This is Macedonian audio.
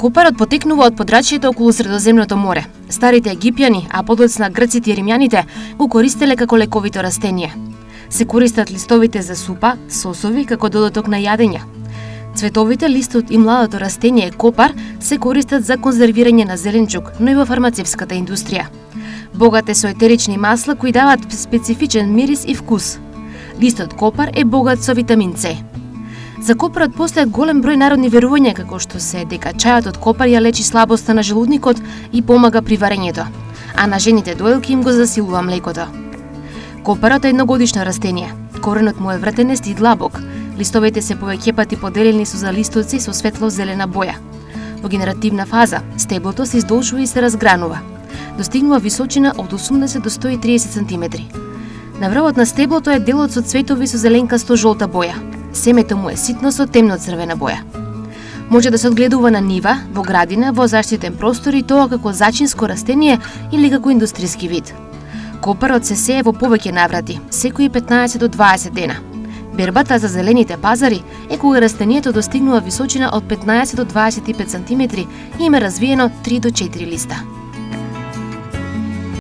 Копарот потекнува од подрачјето околу Средоземното море. Старите египјани, а подоцна грците и римјаните го користеле како лековито растение. Се користат листовите за супа, сосови како додаток на јадење. Цветовите, листот и младото растение копар се користат за конзервирање на зеленчук, но и во фармацевската индустрија. Богат е со етерични масла кои даваат специфичен мирис и вкус. Листот копар е богат со витамин С. За копарот постојат голем број народни верувања како што се дека чајот од копар ја лечи слабоста на желудникот и помага при варењето, а на жените доелки им го засилува млекото. Копарот е едногодишно растение. Коренот му е вртенест и длабок. Листовите се повеќе пати поделени со залистоци со светло-зелена боја. Во генеративна фаза, стеблото се издолжува и се разгранува. Достигнува височина од 80 до 130 см. На врвот на стеблото е делот со цветови со зеленкасто жолта боја. Семето му е ситно со темно-црвена боја. Може да се одгледува на нива, во градина, во заштитен простор и тоа како зачинско растение или како индустријски вид. Копарот се сее во повеќе наврати, секои 15 до 20 дена. Бербата за зелените пазари е кога растението достигнува височина од 15 до 25 см и има развиено 3 до 4 листа.